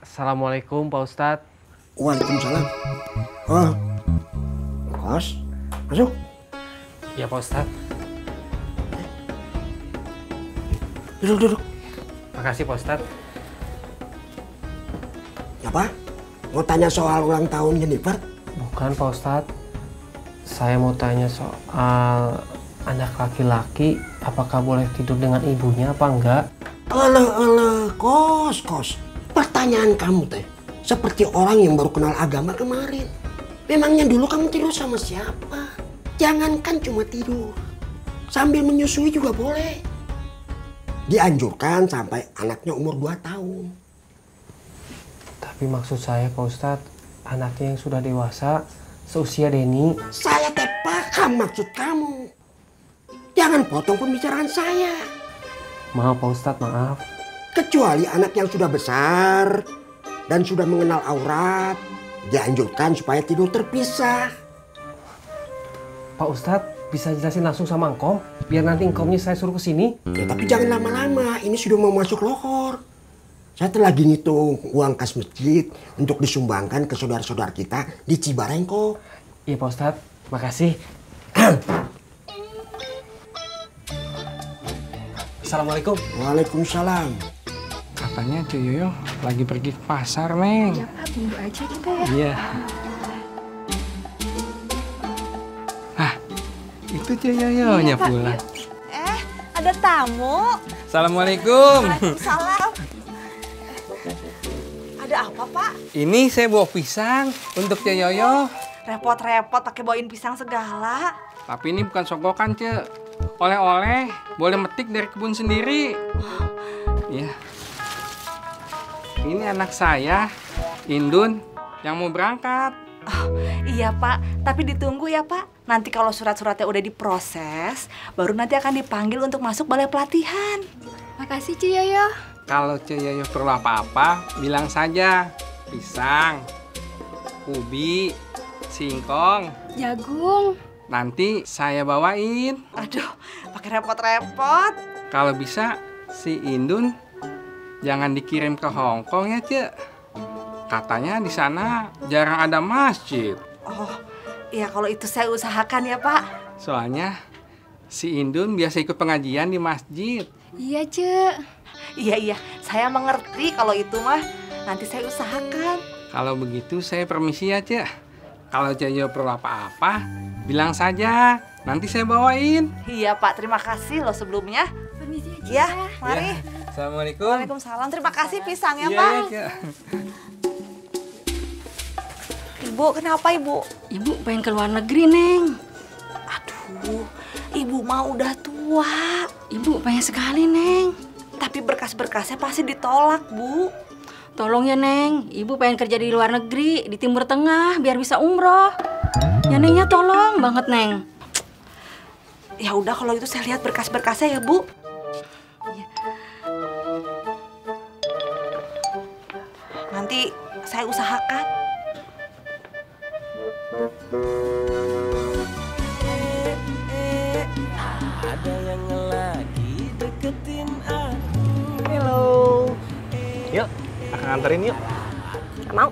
Assalamualaikum Pak Ustadz. Waalaikumsalam. Oh, kos, masuk. Ya Pak Ustadz. Duduk. Makasih Pak Ustadz. Apa? Mau tanya soal ulang tahun Jennifer? Bukan Pak Ustadz. Saya mau tanya soal anak laki-laki, apakah boleh tidur dengan ibunya apa enggak? Alah, kos. Pertanyaan kamu teh seperti orang yang baru kenal agama kemarin. Memangnya dulu kamu tidur sama siapa? Jangankan cuma tidur, sambil menyusui juga boleh. Dianjurkan sampai anaknya umur 2 tahun. Tapi maksud saya Pak Ustadz, anaknya yang sudah dewasa, seusia Denny. Saya teh paham maksud kamu. Jangan potong pembicaraan saya. Maaf Pak Ustadz, maaf. Kecuali anak yang sudah besar dan sudah mengenal aurat, dianjurkan supaya tidur terpisah. Pak Ustadz, bisa jelasin langsung sama Engkom? Biar nanti Engkomnya saya suruh ke sini. Ya, tapi jangan lama-lama, ini sudah mau masuk lohor. Saya telah lagi ngitung uang kas masjid untuk disumbangkan ke saudara-saudara kita di Cibarengko. Iya Pak Ustadz, makasih. Assalamualaikum. Waalaikumsalam. Katanya Cuy Yoyo lagi pergi ke pasar, Neng. Ya Pak, tunggu aja kita ya. Iya. Ah, itu Cuy Yoyonya Iya, Pak. pulang. Ada tamu. Assalamualaikum. Waalaikumsalam. Ada apa Pak? Ini saya bawa pisang untuk Cuy Yoyo. Repot-repot pakai bawain pisang segala. Tapi ini bukan sogokan, Ce. Oleh-oleh, boleh metik dari kebun sendiri. Iya. Ini anak saya, Indun, yang mau berangkat. Oh, iya Pak, tapi ditunggu ya Pak. Nanti kalau surat-suratnya udah diproses, baru nanti akan dipanggil untuk masuk balai pelatihan. Makasih Ci Yoyo. Kalau Cuy Yoyo perlu apa-apa, bilang saja. Pisang, ubi, singkong. Jagung. Nanti saya bawain. Aduh, pakai repot-repot. Kalau bisa, si Indun jangan dikirim ke Hongkong ya, Cek. Katanya di sana jarang ada masjid. Oh, iya kalau itu saya usahakan ya Pak. Soalnya si Indun biasa ikut pengajian di masjid. Iya Ce. Iya, saya mengerti kalau itu mah. Nanti saya usahakan. Kalau begitu saya permisi ya, Cek. Kalau Jayo perlu apa-apa, bilang saja. Nanti saya bawain. Iya Pak, terima kasih loh sebelumnya. Permisi aja. Ya, mari. Ya. Assalamualaikum. Waalaikumsalam. Terima kasih pisangnya, Iya, Bang. iya, Cek. Ibu, kenapa Ibu? Ibu pengen ke luar negeri, Neng. Aduh, Ibu mah udah tua. Ibu pengen sekali, Neng. Tapi berkas-berkasnya pasti ditolak, Bu. Tolong ya, Neng. Ibu pengen kerja di luar negeri, di Timur Tengah, biar bisa umroh. Ya, Nengnya tolong banget, Neng. Ya udah kalau itu saya lihat berkas-berkasnya ya, Bu. Nanti saya usahakan. Ada yang lagi deketin aku. Halo. Yuk, Akang anterin yuk. Mau?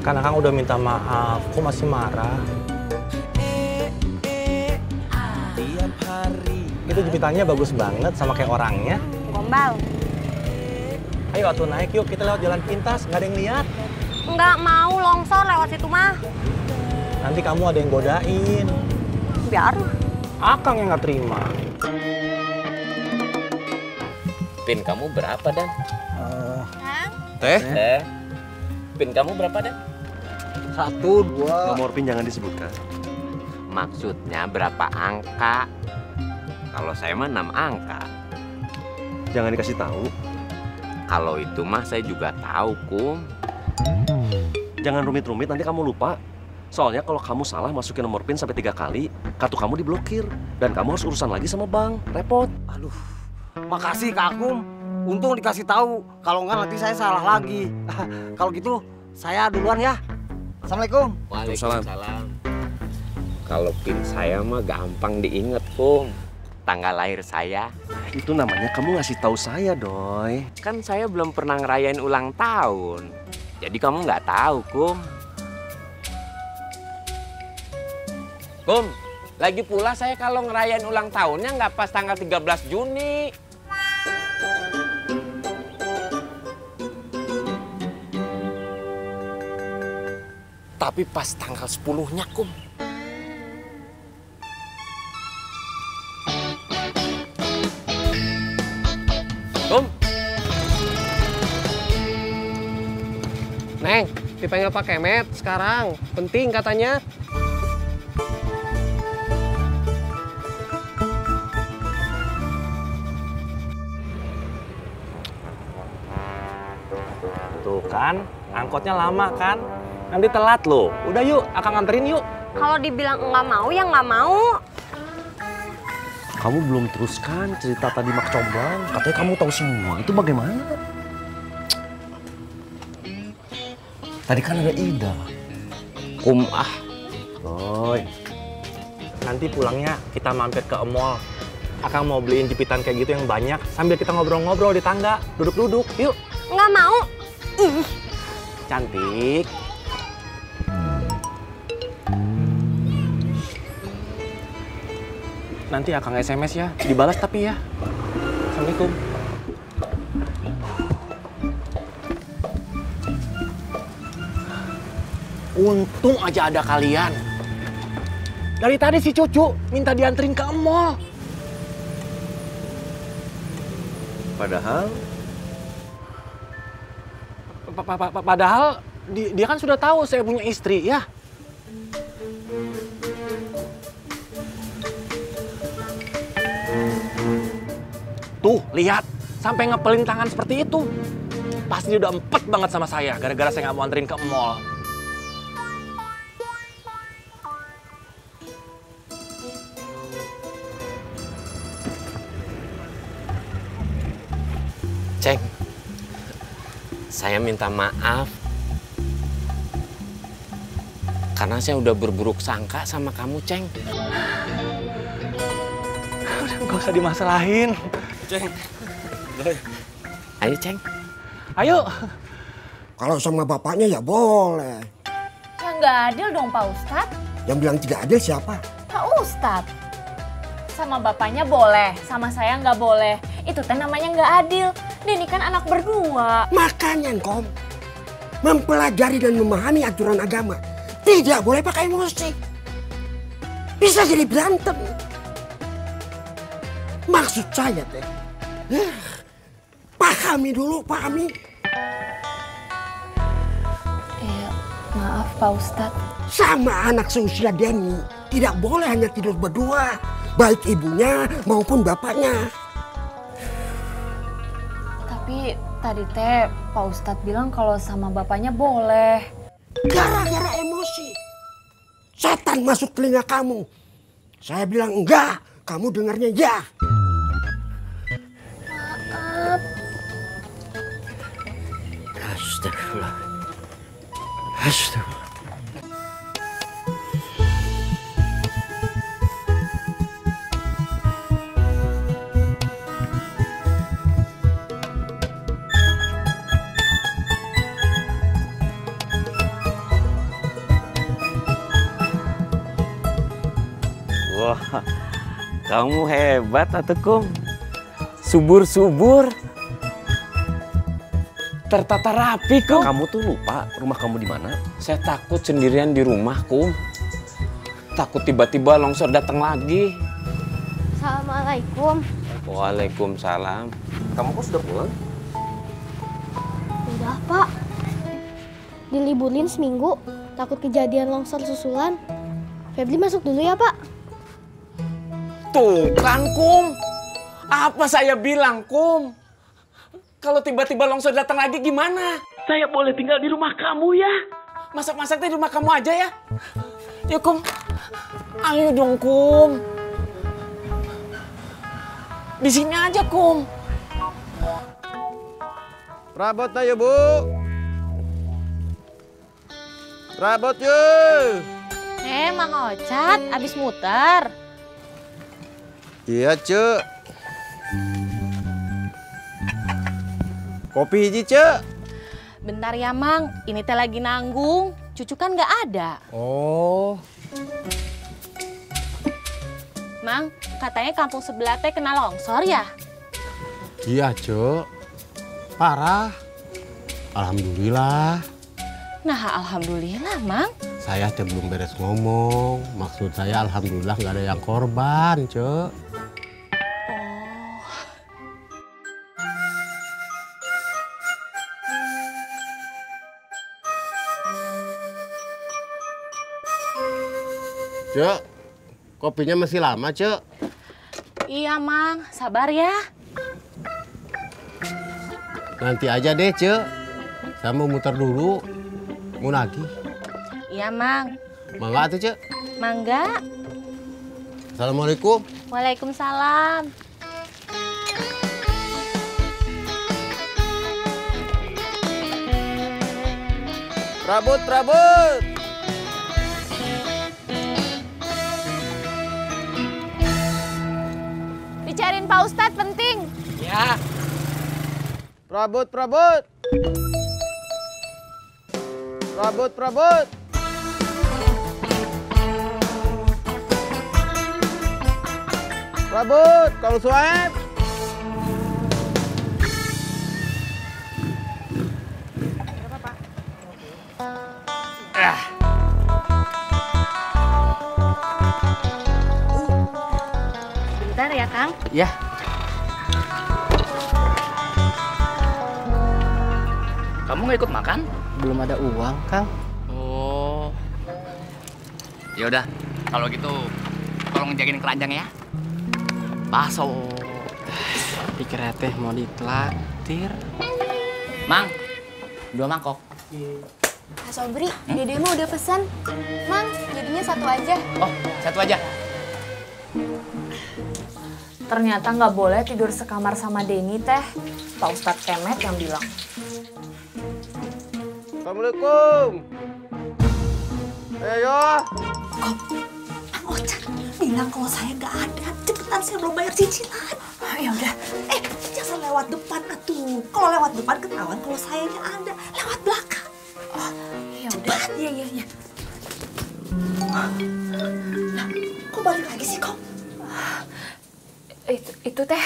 Kan Akang udah minta maaf, kok masih marah? Tiap hari Itu jepitannya bagus banget sama kayak orangnya. Gombal. Ayo atuh naik yuk, kita lewat jalan pintas, nggak ada yang lihat. Nggak mau longsor lewat situ mah. Nanti kamu ada yang godain. Biar. Akang yang nggak terima. PIN kamu berapa, Dan? Teh? PIN kamu berapa, Dan? 1, 2. Nomor PIN jangan disebutkan. Maksudnya berapa angka? Kalau saya mah 6 angka. Jangan dikasih tahu. Kalau itu mah saya juga tahu, Kum. Jangan rumit-rumit, nanti kamu lupa. Soalnya kalau kamu salah masukin nomor PIN sampai 3 kali, kartu kamu diblokir. Dan kamu harus urusan lagi sama bank. Repot. Aduh, makasih Kak Akum. Untung dikasih tahu. Kalau enggak nanti saya salah lagi. Kalau gitu, saya duluan ya. Assalamualaikum. Waalaikumsalam. Kalau PIN saya mah gampang diinget, Kum. tanggal lahir saya. Itu namanya kamu ngasih tahu saya, Doy. Kan saya belum pernah ngerayain ulang tahun. Jadi kamu nggak tahu, Kum. Kum, lagi pula saya kalau ngerayain ulang tahunnya nggak pas tanggal 13 Juni. Tapi pas tanggal 10-nya, Kum. Kum. Neng, dipanggil Pak Kemet sekarang. Penting katanya. Tuh kan, angkotnya lama kan? Nanti telat loh. Udah yuk, Akang nganterin yuk. Kalau dibilang nggak mau ya nggak mau. Kamu belum teruskan cerita tadi Mak Comblang. Katanya kamu tahu semua. Itu bagaimana? Tadi kan ada Ida. Kum, Boy. Nanti pulangnya kita mampir ke mall. Akang mau beliin jepitan kayak gitu yang banyak. Sambil kita ngobrol-ngobrol di tangga. Duduk-duduk, yuk. Nggak mau. Ih. Cantik. Nanti Akang SMS ya. Dibalas tapi ya. Assalamualaikum. Untung aja ada kalian. Dari tadi si Cucu minta dianterin ke mall. Padahal dia kan sudah tahu saya punya istri ya. Tuh, lihat. Sampai ngepelin tangan seperti itu. Pasti dia udah empet banget sama saya gara-gara saya nggak mau anterin ke mall. Ceng, saya minta maaf karena saya udah berburuk sangka sama kamu, Ceng. Gak usah dimasalahin. Ceng, ayo Ceng. Ayo. Kalau sama bapaknya ya boleh. Ya nggak adil dong Pak Ustadz. Yang bilang tidak adil siapa? Pak Ustadz. Sama bapaknya boleh, sama saya nggak boleh. Itu teh namanya nggak adil. Ini kan anak berdua. Makanya, Kom. Mempelajari dan memahami aturan agama. Tidak boleh pakai emosi. Bisa jadi berantem. Maksud saya teh. Pahami dulu, pahami. Maaf Pak Ustadz. Sama anak seusia Denny. Tidak boleh hanya tidur berdua. Baik ibunya maupun bapaknya. Tapi tadi teh Pak Ustadz bilang kalau sama bapaknya boleh. Gara-gara emosi. Setan masuk telinga kamu. Saya bilang enggak, kamu dengarnya ya. Maaf. Astagfirullah. Astagfirullah. Wah, kamu hebat atuh, Kum. Subur-subur. Tertata rapi, Kum. Kamu tuh lupa rumah kamu di mana? Saya takut sendirian di rumah, Kum. Takut tiba-tiba longsor datang lagi. Assalamualaikum. Waalaikumsalam. Kamu kok sudah pulang? Udah, Pak. Diliburin seminggu, takut kejadian longsor susulan. Febri masuk dulu ya, Pak. Tuh kan, Kum. Apa saya bilang, Kum? Kalau tiba-tiba longsor datang lagi gimana? Saya boleh tinggal di rumah kamu ya? Masak-masaknya di rumah kamu aja ya? Yuk, Kum. Ayo dong, Kum. Di sini aja, Kum. Rabot ayo, Bu. Rabot yuk. Mang Ocat, abis muter. Iya, Cek. Kopi hiji, Cek. Bentar ya, Mang. Ini teh lagi nanggung. Cucu kan nggak ada. Oh. Mang, katanya kampung sebelah teh kena longsor ya? Iya, Cek. Parah. Alhamdulillah. Nah, alhamdulillah, Mang. Saya teh belum beres ngomong. Maksud saya alhamdulillah nggak ada yang korban, Cek. Cek, kopinya masih lama, Cek. Iya, Mang. Sabar ya. Nanti aja deh, Cek. Saya mau muter dulu. Mau nagih. Iya, Mang. Mangga tuh, Cek. Mangga. Assalamualaikum. Waalaikumsalam. Prabut, prabut. Bicarain Pak Ustadz penting. Ya. Prabut, prabut. Prabut, prabut. Prabut, kalau Suhaib. Bentar ya, Kang. Ya. Kamu nggak ikut makan? Belum ada uang, Kang. Oh. Ya udah, kalau gitu tolong jagain keranjang ya. Bakso. Pikir teh mau ditraktir. Mang, 2 mangkok. Kak Sobri, Dede mah udah pesan. Mang, jadinya 1 aja. Oh, 1 aja. Ternyata nggak boleh tidur sekamar sama Denny teh. Pak Ustadz Kemet yang bilang. Assalamualaikum. Ayo. Kok, Mang Ocat bilang kalau saya nggak ada. Cepetan, saya belum bayar cicilan. Ya udah, jangan lewat depan atuh. Kalau lewat depan ketahuan kalau saya nggak ada. Lewat belakang. Oh, ya udah. Iya. Lah, kok balik lagi sih, Kok? Itu teh,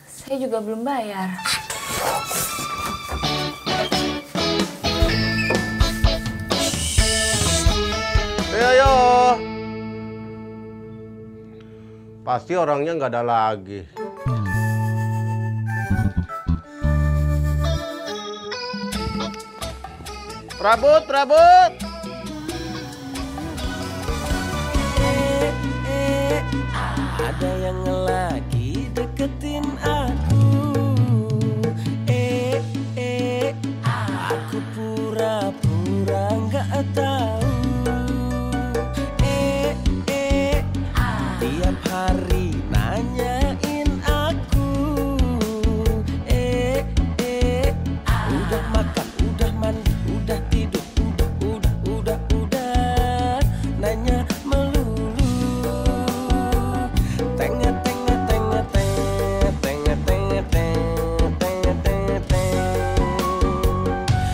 saya juga belum bayar. Ayo. Pasti orangnya nggak ada lagi. Prabut, prabut. Ada yang lagi deketin aku. Aku pura-pura nggak tahu. Tiap hari nanyain aku. Udah makan, udah mandi, udah tidur, udah. Nanya melulu.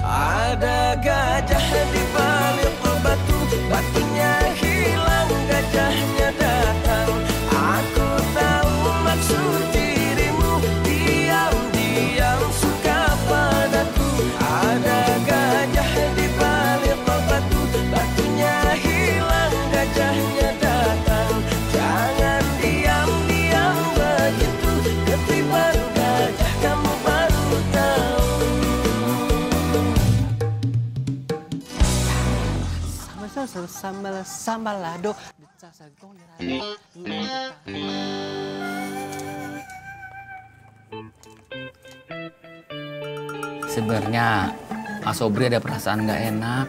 Ada gajah di balik batu, batunya hilang, gajahnya datang. Aku tahu maksud dirimu, diam-diam suka padaku. Ada gajah di balik batu, batunya hilang, gajahnya datang. Jangan diam-diam begitu, ketiban gajah kamu baru tahu. Sambal lado. Sebenarnya Asobri ada perasaan nggak enak.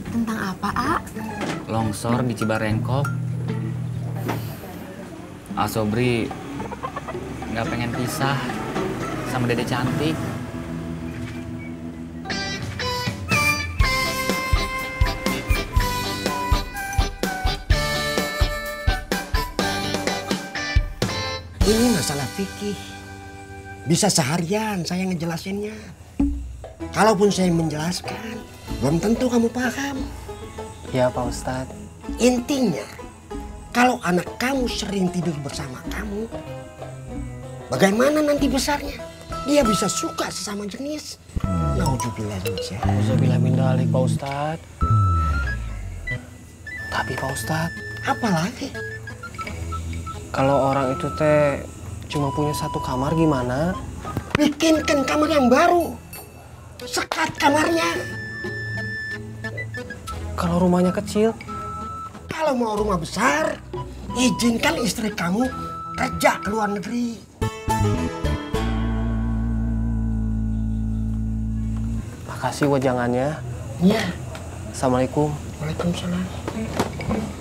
Tentang apa, A? Longsor di Cibarengkok. Asobri nggak pengen pisah sama Dede cantik. Ini masalah fikih. Bisa seharian saya ngejelasinnya. Kalaupun saya menjelaskan, belum tentu kamu paham. Ya Pak Ustadz. Intinya, kalau anak kamu sering tidur bersama kamu, bagaimana nanti besarnya? Dia bisa suka sesama jenis. Nauzubillah min dzalik Pak Ustadz. Tapi Pak Ustadz, apalagi? Kalau orang itu teh cuma punya satu kamar gimana? Bikinkan kamar yang baru. Sekat kamarnya. Kalau rumahnya kecil? Kalau mau rumah besar, izinkan istri kamu kerja ke luar negeri. Makasih wajangannya. Iya. Assalamualaikum. Waalaikumsalam.